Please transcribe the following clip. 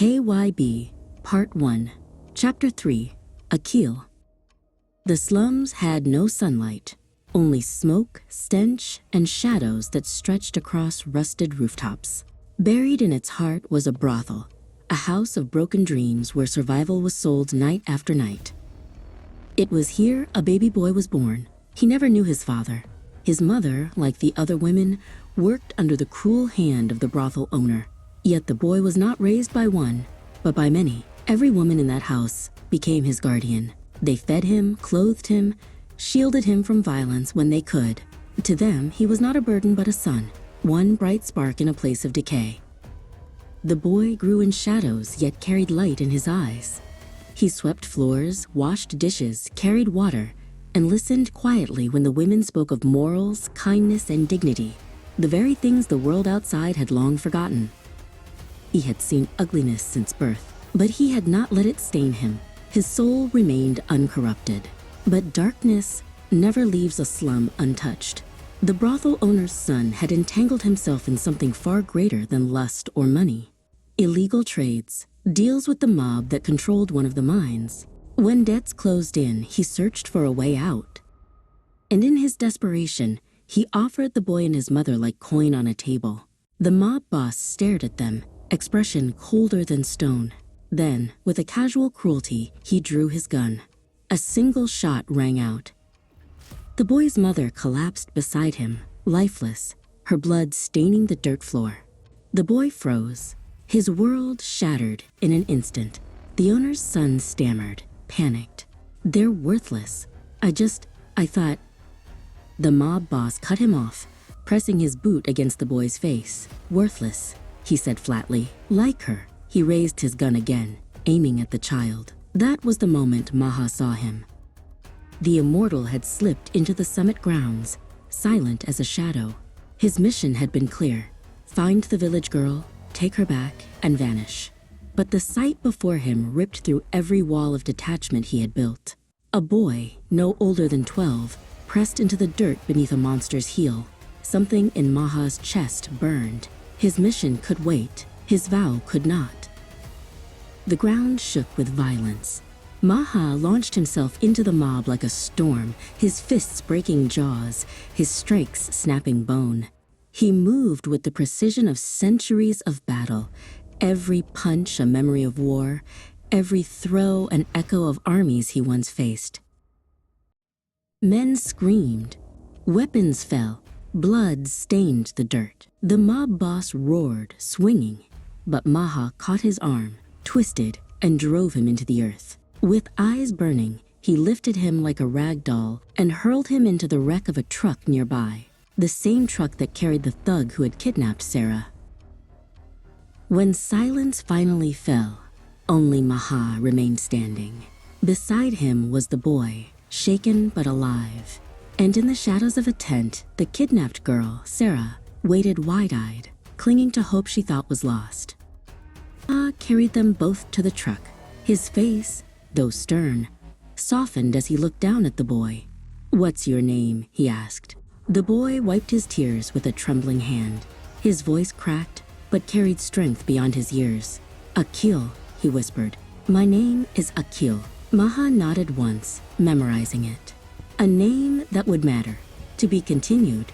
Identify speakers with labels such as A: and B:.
A: KYB, Part 1, Chapter 3, Akil. The slums had no sunlight, only smoke, stench, and shadows that stretched across rusted rooftops. Buried in its heart was a brothel, a house of broken dreams where survival was sold night after night. It was here a baby boy was born. He never knew his father. His mother, like the other women, worked under the cruel hand of the brothel owner. Yet the boy was not raised by one, but by many. Every woman in that house became his guardian. They fed him, clothed him, shielded him from violence when they could. To them, he was not a burden but a son, one bright spark in a place of decay. The boy grew in shadows, yet carried light in his eyes. He swept floors, washed dishes, carried water, and listened quietly when the women spoke of morals, kindness, and dignity, the very things the world outside had long forgotten. He had seen ugliness since birth, but he had not let it stain him. His soul remained uncorrupted. But darkness never leaves a slum untouched. The brothel owner's son had entangled himself in something far greater than lust or money. Illegal trades, deals with the mob that controlled one of the mines. When debts closed in, he searched for a way out. And in his desperation, he offered the boy and his mother like coin on a table. The mob boss stared at them, expression colder than stone. Then, with a casual cruelty, he drew his gun. A single shot rang out. The boy's mother collapsed beside him, lifeless, her blood staining the dirt floor. The boy froze, his world shattered in an instant. The owner's son stammered, panicked. "They're worthless. I thought..." The mob boss cut him off, pressing his boot against the boy's face. "Worthless," he said flatly. "Like her." He raised his gun again, aiming at the child. That was the moment Maha saw him. The immortal had slipped into the summit grounds, silent as a shadow. His mission had been clear: find the village girl, take her back, and vanish. But the sight before him ripped through every wall of detachment he had built. A boy, no older than 12, pressed into the dirt beneath a monster's heel. Something in Maha's chest burned. His mission could wait, his vow could not. The ground shook with violence. Maha launched himself into the mob like a storm, his fists breaking jaws, his strikes snapping bone. He moved with the precision of centuries of battle, every punch a memory of war, every throw an echo of armies he once faced. Men screamed. Weapons fell. Blood stained the dirt. The mob boss roared, swinging, but Maha caught his arm, twisted, and drove him into the earth. With eyes burning, he lifted him like a rag doll and hurled him into the wreck of a truck nearby, the same truck that carried the thug who had kidnapped Sarah. When silence finally fell, only Maha remained standing. Beside him was the boy, shaken but alive. And in the shadows of a tent, the kidnapped girl, Sarah, waited wide-eyed, clinging to hope she thought was lost. Maha carried them both to the truck. His face, though stern, softened as he looked down at the boy. "What's your name?" he asked. The boy wiped his tears with a trembling hand. His voice cracked, but carried strength beyond his years. "Akil," he whispered. "My name is Akil." Maha nodded once, memorizing it. A name that would matter, to be continued